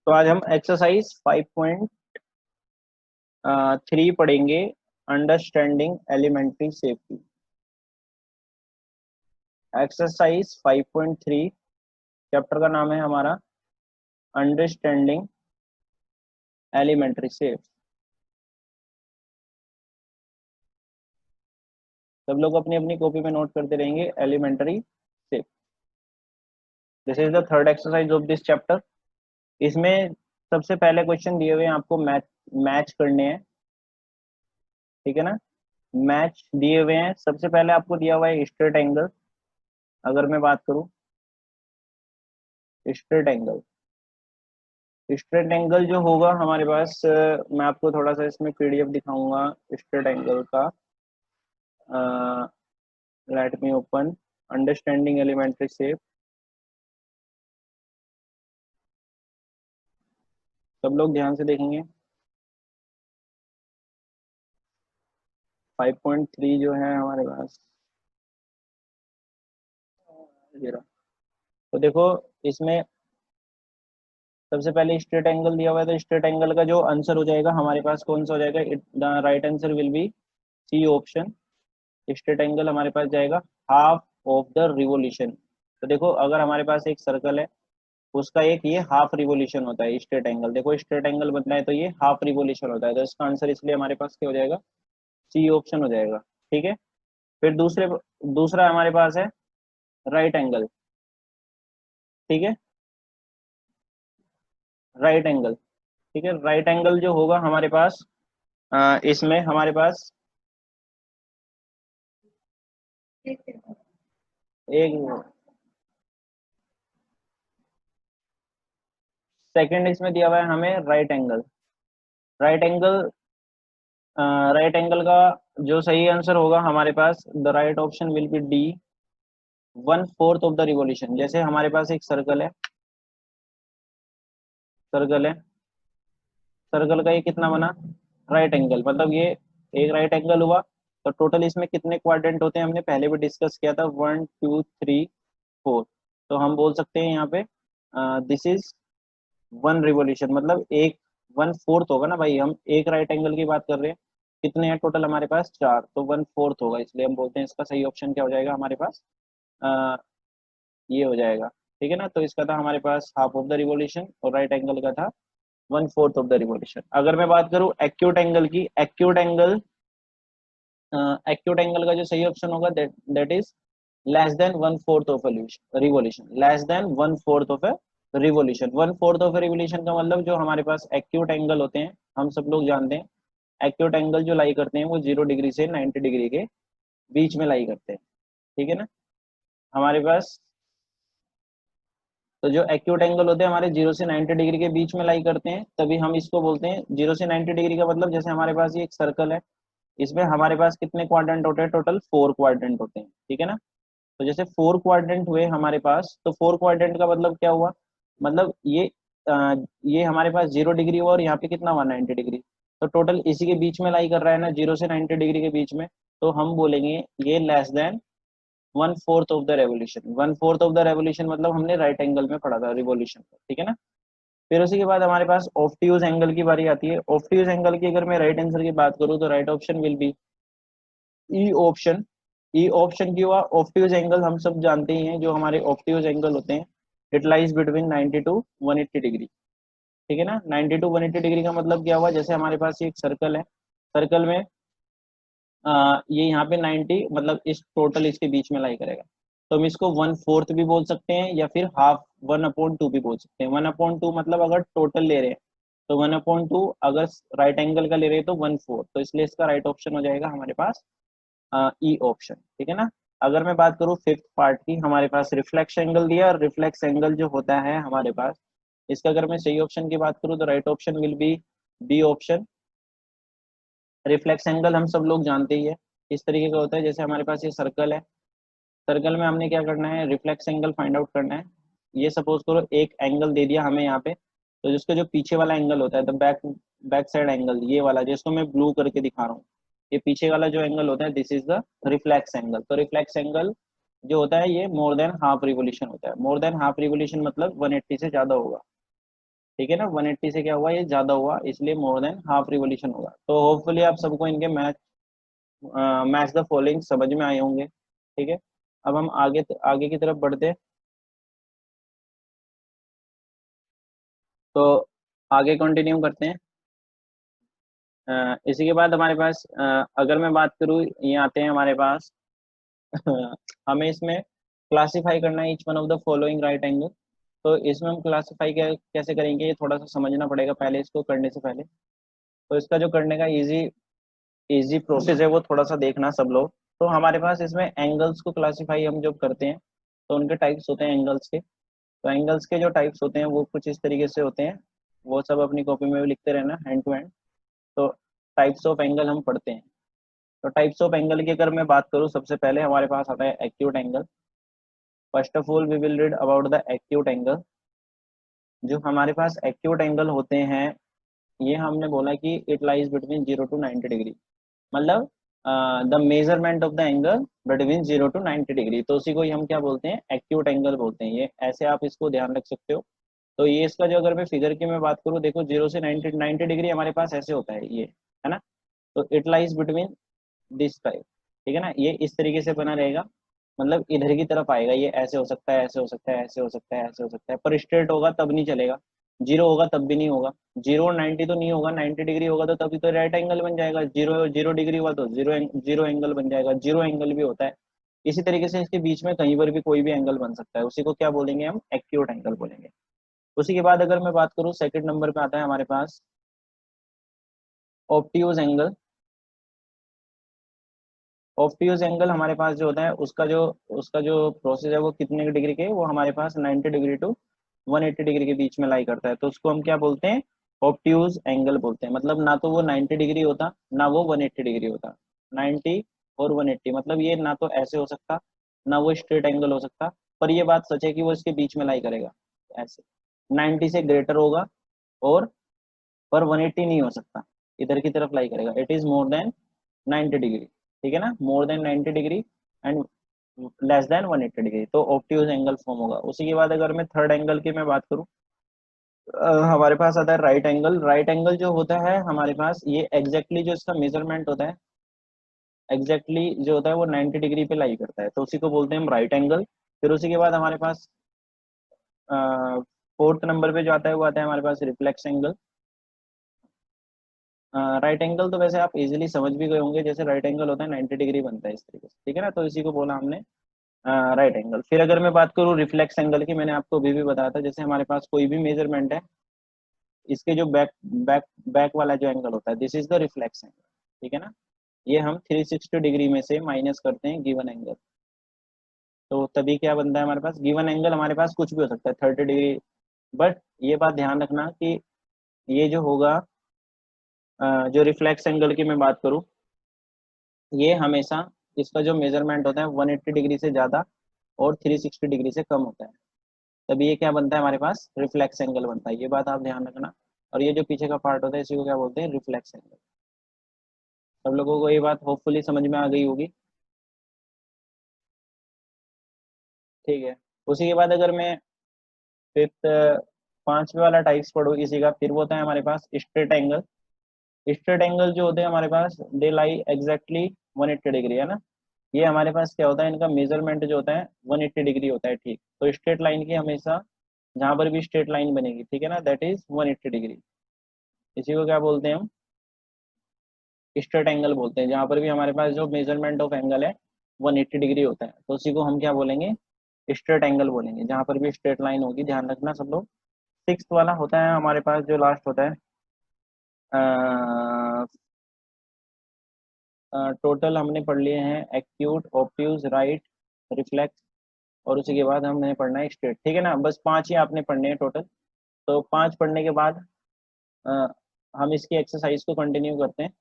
तो आज हम एक्सरसाइज 5.3 पढ़ेंगे, understanding elementary safety. Exercise 5.3 chapter का नाम है हमारा अंडरस्टैंडिंग एलिमेंट्री सेफ्टी। सब लोग अपनी अपनी कॉपी में नोट करते रहेंगे elementary safety. This is the third exercise of this chapter. इसमें सबसे पहले क्वेश्चन दिए हुए हैं आपको, मैच करने हैं, ठीक है ना। मैच दिए हुए हैं। सबसे पहले आपको दिया हुआ है स्ट्रेट एंगल। अगर मैं बात करूं स्ट्रेट एंगल, स्ट्रेट एंगल जो होगा हमारे पास, मैं आपको थोड़ा सा इसमें पीडीएफ दिखाऊंगा स्ट्रेट एंगल का। Let me open understanding elementary shape. सब लोग ध्यान से देखेंगे। 5.3 जो है हमारे पास, ये रहा। तो देखो, इसमें सबसे पहले स्ट्रेट एंगल दिया हुआ है, तो स्ट्रेट एंगल का जो आंसर हो जाएगा हमारे पास कौन सा हो जाएगा? The right answer will be C option. Straight angle हमारे पास जाएगा हाफ ऑफ द रिवोल्यूशन। तो देखो, अगर हमारे पास एक सर्कल है, उसका एक ये हाफ रिवोल्यूशन होता है स्ट्रेट एंगल। देखो, स्ट्रेट एंगल बनना है तो ये हाफ रिवोल्यूशन होता है, तो इसका आंसर इसलिए हमारे पास क्या हो जाएगा? सी ऑप्शन हो जाएगा, ठीक है। फिर दूसरा हमारे पास है राइट एंगल, ठीक है। राइट एंगल, ठीक है। राइट एंगल जो होगा हमारे पास, इसमें हमारे पास एक सेकंड इसमें दिया हुआ है हमें right angle. Right angle right angle का जो सही आंसर होगा हमारे पास, the right option will be D, 1/4 of the revolution. जैसे हमारे पास एक सर्कल है, सर्कल है, सर्कल का ये कितना बना? राइट एंगल, मतलब ये एक राइट एंगल हुआ। तो टोटल इसमें कितने क्वाड्रेंट होते हैं, हमने पहले भी डिस्कस किया था, 1 2 3 4। तो हम बोल सकते हैं यहाँ पे दिस इज 1 रिवोल्यूशन, मतलब एक 1/4 होगा ना भाई। हम एक राइट एंगल की बात कर रहे हैं, कितने हैं टोटल हमारे पास? 4, तो 1/4 होगा, इसलिए हम बोलते हैं इसका सही ऑप्शन क्या हो जाएगा हमारे पास? आ, ये हो जाएगा, ठीक है ना। तो इसका था हमारे पास हाफ ऑफ द रिवोल्यूशन, और राइट एंगल का था 1/4 ऑफ द रिवोल्यूशन। अगर मैं बात करूं एक्यूट एंगल की, एक्यूट एंगल का जो सही ऑप्शन होगा, that is less than 1/4 of revolution. Less than 1/4 of a revolution. 1/4 of revolution का मतलब, जो हमारे पास एक्यूट एंगल होते हैं, हम सब लोग जानते हैं एक्यूट एंगल जो लाई करते हैं वो 0 डिग्री से 90 डिग्री के बीच में लाई करते हैं, ठीक है ना हमारे पास। तो जो एक्यूट एंगल होते हैं हमारे 0 से 90 डिग्री के बीच में लाई करते हैं, तभी हम इसको बोलते हैं 0 से 90 डिग्री का मतलब, जैसे हमारे पास ये एक सर्कल है, इसमें हमारे पास कितने क्वाड्रेंट होते हैं? टोटल 4 क्वाड्रेंट होते हैं, ठीक है ना। तो जैसे 4 क्वाड्रेंट हुए हमारे पास, तो 4 क्वाड्रेंट का मतलब क्या हुआ? मतलब ये हमारे पास 0 डिग्री हुआ, और यहाँ पे कितना हुआ? 90 डिग्री। तो टोटल इसी के बीच में लाई कर रहा है ना, 0 से 90 डिग्री के बीच में। तो हम बोलेंगे ये less than 1/4 of the revolution. 1/4 of the revolution मतलब हमने राइट एंगल में पढ़ा था रिवोल्यूशन, ठीक है ना। फिर उसी के बाद हमारे पास ऑब्ट्यूज एंगल की बारी आती है। ऑब्ट्यूज एंगल की अगर मैं राइट आंसर की बात करूँ, तो right option will be E option. E option की हुआ। ऑब्ट्यूज एंगल हम सब जानते ही हैं, जो हमारे ऑब्ट्यूज एंगल होते हैं, it lies between 90 to 180 degree, ठीक है ना। 90 टू 180 डिग्री का मतलब क्या हुआ? जैसे हमारे पास ये एक सर्कल है, सर्कल में ये यहाँ पे 90, मतलब इस टोटल इसके बीच में लाई करेगा। तो हम इसको 1/4 भी बोल सकते हैं, या फिर हाफ 1/2 भी बोल सकते हैं। 1/2 मतलब अगर टोटल ले रहे हैं, तो 1/2 अगर राइट एंगल का ले रहे हैं तो 1/4, तो इसलिए इसका राइट ऑप्शन हो जाएगा हमारे पास ई ऑप्शन, ठीक है ना। अगर मैं बात करूँ फिफ्थ पार्ट की, हमारे पास रिफ्लेक्स एंगल दिया, और रिफ्लेक्स एंगल जो होता है हमारे पास, इसका अगर मैं सही ऑप्शन की बात करूँ, तो right option will be B option. Reflex angle हम सब लोग जानते ही है, इस तरीके का होता है। जैसे हमारे पास ये सर्कल है, सर्कल में हमने क्या करना है? रिफ्लेक्स एंगल फाइंड आउट करना है। ये सपोज करो एक एंगल दे दिया हमें यहाँ पे, तो जिसका जो पीछे वाला एंगल होता है, the back back side angle, ये वाला जिसको मैं ब्लू करके दिखा रहा हूँ, ये पीछे वाला जो एंगल होता है, this is the reflex angle. तो रिफ्लेक्स एंगल जो होता है, ये मोर देन हाफ रिवोल्यूशन होता है। मोर देन हाफ रिवोल्यूशन मतलब 180 से ज्यादा होगा, ठीक है ना, 180 से क्या हुआ, ये ज्यादा हुआ, इसलिए मोर देन हाफ रिवॉल्यूशन होगा। तो होपफुली आप सबको इनके मैच द फॉलोइंग समझ में आए होंगे। ठीक है, अब हम आगे आगे की तरफ बढ़ते हैं। तो आगे कंटिन्यू करते हैं। इसी के बाद हमारे पास अगर मैं बात करूँ, ये आते हैं हमारे पास हमें इसमें क्लासिफाई करना है each one of the following right angle. तो इसमें हम क्लासिफाई कैसे करेंगे, ये थोड़ा सा समझना पड़ेगा पहले, इसको करने से पहले। तो इसका जो करने का इजी इजी प्रोसेस है वो थोड़ा सा देखना सब लोग। तो हमारे पास इसमें एंगल्स को क्लासिफाई हम जब करते हैं तो उनके टाइप्स होते हैं एंगल्स के। तो एंगल्स के जो टाइप्स होते हैं वो कुछ इस तरीके से होते हैं, वो सब अपनी कॉपी में भी लिखते रहना हैंड टू हैंड। तो टाइप्स ऑफ एंगल हम पढ़ते हैं। तो टाइप्स ऑफ एंगल की अगर मैं बात करूँ, सबसे पहले हमारे पास आता है acute angle. First of all we will read about the acute angle. जो हमारे पास एक्यूट एंगल होते हैं, ये हमने बोला कि it lies between 0 to 90 degree, मतलब the measurement of the angle between 0 to 90 degree. तो उसी को ही हम क्या बोलते हैं, एक्यूट एंगल बोलते हैं। ये ऐसे आप इसको ध्यान रख सकते हो। तो ये इसका जो, अगर मैं फिगर की मैं बात करूँ, देखो 0 से 90 डिग्री हमारे पास ऐसे होता है ये, है ना। तो it lies between this type, ठीक है ना, ये इस तरीके से बना रहेगा, मतलब इधर की तरफ आएगा। ये ऐसे हो सकता है, ऐसे हो सकता है, ऐसे हो सकता है, ऐसे हो सकता है, पर स्ट्रेट होगा तब नहीं चलेगा, जीरो होगा तब भी नहीं होगा। 0 और 90 तो नहीं होगा, 90 डिग्री होगा तो तभी तो राइट एंगल बन जाएगा, 0 0 डिग्री हुआ तो जीरो एंगल बन जाएगा, जीरो एंगल भी होता है। इसी तरीके से इसके बीच में कहीं पर भी कोई भी एंगल बन सकता है, उसी को क्या बोलेंगे हम, एक्यूट एंगल बोलेंगे। उसी के बाद अगर मैं बात करूँ, सेकंड नंबर पे आता है हमारे पास ऑब्ट्यूज एंगल। ऑब्ट्यूज एंगल हमारे पास जो होता है, उसका जो प्रोसेस है वो कितने डिग्री के, वो हमारे पास 90 डिग्री टू 180 डिग्री के बीच में लाई करता है। तो उसको हम क्या बोलते हैं, ऑब्ट्यूज एंगल बोलते हैं। मतलब ना तो वो 90 डिग्री होता, ना वो 180 डिग्री होता। 90 और 180, मतलब ये ना तो ऐसे हो सकता, ना वो स्ट्रेट एंगल हो सकता, पर ये बात सच है कि वो इसके बीच में लाई करेगा ऐसे। 90 से ग्रेटर होगा, और पर 180 नहीं हो सकता, इधर की तरफ लाई करेगा। It is more than 90 degree, ठीक है ना, more than 90 degree and less than 180 degree, तो ऑब्ट्यूज एंगल फॉर्म होगा। उसी के बाद अगर मैं थर्ड एंगल की मैं बात करूँ, हमारे पास आता है राइट एंगल। राइट एंगल जो होता है हमारे पास, ये एग्जैक्टली जो इसका मेजरमेंट होता है, एग्जैक्टली जो होता है वो 90 डिग्री पे लाई करता है, तो उसी को बोलते हैं हम राइट एंगल। फिर उसी के बाद हमारे पास फोर्थ नंबर पे जो आता है वो आता है हमारे पास रिफ्लेक्स एंगल। राइट एंगल तो वैसे आप इजीली समझ भी गए होंगे, जैसे राइट एंगल होता है 90 डिग्री बनता है इस तरीके से, ठीक है ना, तो इसी को बोला हमने राइट एंगल। फिर अगर मैं बात करूँ रिफ्लेक्स एंगल की, मैंने आपको अभी भी बताया था, जैसे हमारे पास कोई भी मेजरमेंट है, इसके जो बैक बैक बैक वाला जो एंगल होता है, this is the reflex angle, ठीक है ना। ये हम 360 डिग्री में से माइनस करते हैं गिवन एंगल, तो तभी क्या बनता है हमारे पास, गिवन एंगल हमारे पास कुछ भी हो सकता है 30 डिग्री। बट ये बात ध्यान रखना कि ये जो होगा, जो रिफ्लेक्स एंगल की मैं बात करूँ, ये हमेशा इसका जो मेजरमेंट होता है 180 डिग्री से ज़्यादा और 360 डिग्री से कम होता है, तभी ये क्या बनता है हमारे पास, रिफ्लेक्स एंगल बनता है। ये बात आप ध्यान रखना। और ये जो पीछे का पार्ट होता है, इसी को क्या बोलते हैं, रिफ्लेक्स एंगल। सब लोगों को ये बात होपफुली समझ में आ गई होगी, ठीक है। उसी के बाद अगर मैं फिफ्थ, पांचवे वाला टाइप्स पढ़ो इसी का, फिर वो होता है हमारे पास स्ट्रेट एंगल। स्ट्रेट एंगल जो होते हैं हमारे पास, दे लाई एग्जैक्टली 180 डिग्री, है ना। ये हमारे पास क्या होता है, इनका मेजरमेंट जो होता है 180 डिग्री होता है, ठीक। तो स्ट्रेट लाइन की हमेशा जहां पर भी स्ट्रेट लाइन बनेगी, ठीक है ना, दैट इज 180 डिग्री। इसी को क्या बोलते हैं हम, स्ट्रेट एंगल बोलते हैं। जहां पर भी हमारे पास जो मेजरमेंट ऑफ एंगल है 180 डिग्री होता है, तो उसी को हम क्या बोलेंगे, स्ट्रेट एंगल बोलेंगे, जहां पर भी स्ट्रेट लाइन होगी, ध्यान रखना सब लोग। सिक्स्थ वाला होता है हमारे पास जो लास्ट होता है, टोटल हमने पढ़ लिए हैं एक्यूट, ऑब्ट्यूज, राइट, रिफ्लेक्स, और उसी के बाद हमने पढ़ना है स्ट्रेट, ठीक है ना। बस पांच ही आपने पढ़ने हैं टोटल। तो पांच पढ़ने के बाद अ, हम इसकी एक्सरसाइज को कंटिन्यू करते हैं,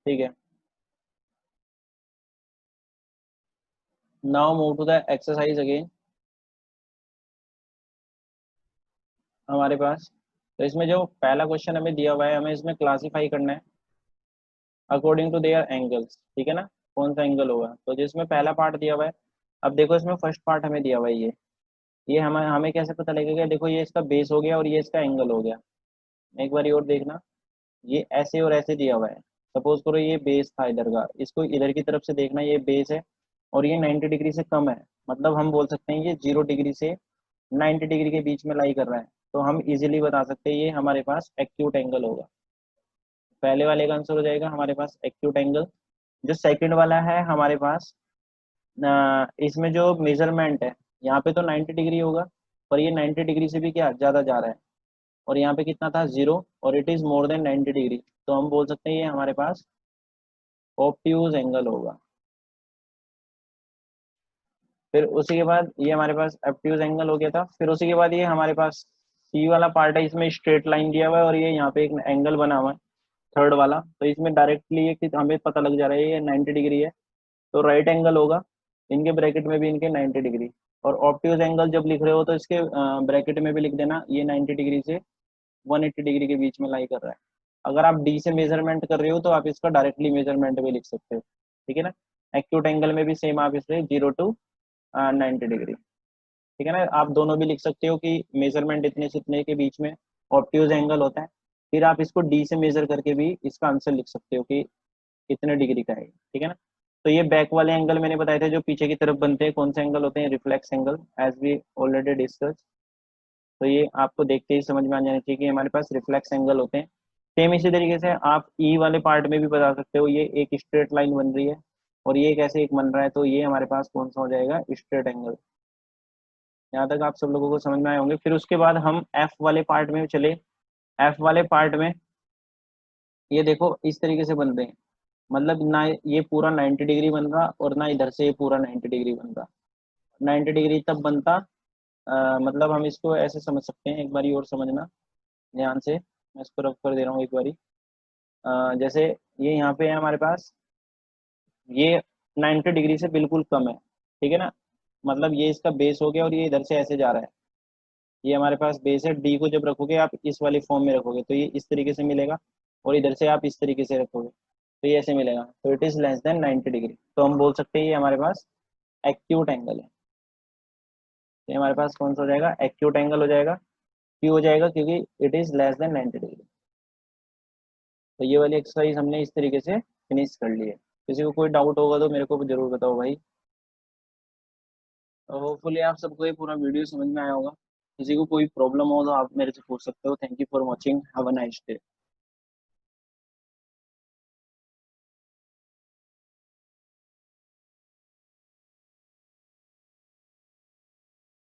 ठीक है। Now move to the exercise again हमारे पास। तो इसमें जो पहला क्वेश्चन हमें दिया हुआ है, हमें इसमें क्लासीफाई करना है अकॉर्डिंग टू देयर एंगल्स, ठीक है ना, कौन सा एंगल होगा। तो जिसमें पहला पार्ट दिया हुआ है, अब देखो इसमें फर्स्ट पार्ट हमें दिया हुआ है ये, ये हमें हमें कैसे पता लगेगा, देखो ये इसका बेस हो गया और ये इसका एंगल हो गया। एक बार और देखना, ये ऐसे और ऐसे दिया हुआ है। सपोज करो ये बेस था इधर का, इसको इधर की तरफ से देखना, ये बेस है और ये 90 डिग्री से कम है, मतलब हम बोल सकते हैं ये 0 डिग्री से 90 डिग्री के बीच में लाई कर रहा है। तो हम इजीली बता सकते हैं ये हमारे पास एक्यूट एंगल होगा। पहले वाले का आंसर हो जाएगा हमारे पास एक्यूट एंगल। जो सेकंड वाला है हमारे पास, इसमें जो मेजरमेंट है, यहाँ पे तो 90 डिग्री होगा, पर ये 90 डिग्री से भी क्या ज़्यादा जा रहा है, और यहाँ पे कितना था 0, और it is more than 90 degree. तो हम बोल सकते हैं ये हमारे पास ऑब्ट्यूज एंगल होगा। फिर उसी के बाद ये हमारे पास ऑब्ट्यूज एंगल हो गया था। फिर उसी के बाद ये हमारे पास सी वाला पार्ट है, इसमें स्ट्रेट लाइन दिया हुआ है और ये यहाँ पे एक एंगल बना हुआ है थर्ड वाला, तो इसमें डायरेक्टली ये कि हमें पता लग जा रहा है ये 90 डिग्री है, तो राइट एंगल होगा। इनके ब्रैकेट में भी इनके 90 डिग्री। और ऑब्ट्यूज एंगल जब लिख रहे हो तो इसके ब्रैकेट में भी लिख देना ये 90 डिग्री से 180 डिग्री के बीच में लाई कर रहा है। अगर आप डी से मेजरमेंट कर रहे हो तो आप इसका डायरेक्टली मेजरमेंट भी लिख सकते हो, ठीक है ना। एक्यूट एंगल में भी सेम आप इसे 0 टू 90 डिग्री, ठीक है ना, आप दोनों भी लिख सकते हो कि मेजरमेंट इतने से इतने के बीच में ऑब्ट्यूज एंगल होता है। फिर आप इसको डी से मेजर करके भी इसका आंसर लिख सकते हो कि इतने डिग्री का है, ठीक है ना। तो ये बैक वाले एंगल मैंने बताए थे जो पीछे की तरफ बनते हैं, कौन से एंगल होते हैं, reflex angle, as we already discuss. तो ये आपको देखते ही समझ में आ जाना चाहिए कि हमारे पास रिफ्लेक्स एंगल होते हैं। सेम इसी तरीके से आप ई वाले पार्ट में भी बता सकते हो, ये एक स्ट्रेट लाइन बन रही है और ये कैसे एक बन रहा है, तो ये हमारे पास कौन सा हो जाएगा, स्ट्रेट एंगल। यहाँ तक आप सब लोगों को समझ में आए होंगे। फिर उसके बाद हम एफ वाले पार्ट में चले। एफ वाले पार्ट में ये देखो इस तरीके से बनते हैं, मतलब ना ये पूरा 90 डिग्री बन रहा और ना इधर से ये पूरा 90 डिग्री बन रहा। 90 डिग्री तब बनता, मतलब हम इसको ऐसे समझ सकते हैं, एक बारी और समझना ध्यान से, मैं इसको रफ कर दे रहा हूँ एक बारी। जैसे ये यहाँ पे है हमारे पास, ये 90 डिग्री से बिल्कुल कम है, ठीक है ना, मतलब ये इसका बेस हो गया और ये इधर से ऐसे जा रहा है। ये हमारे पास बेस है, डी को जब रखोगे आप इस वाली फॉर्म में रखोगे तो ये इस तरीके से मिलेगा, और इधर से आप इस तरीके से रखोगे तो ये ऐसे मिलेगा, तो it is less than 90 degree. तो हम बोल सकते हैं ये हमारे पास एक्यूट एंगल है। तो ये हमारे पास कौन सा हो जाएगा, एक्यूट एंगल हो जाएगा। क्यों हो जाएगा, क्योंकि it is less than 90 degree. तो ये वाली एक्सरसाइज हमने इस तरीके से फिनिश कर ली है। किसी को कोई डाउट होगा तो मेरे को जरूर बताओ भाई। तो होपफुली आप सबको ये पूरा वीडियो समझ में आया होगा। किसी को कोई प्रॉब्लम हो तो आप मेरे से पूछ सकते हो। Thank you for watching, have a nice day.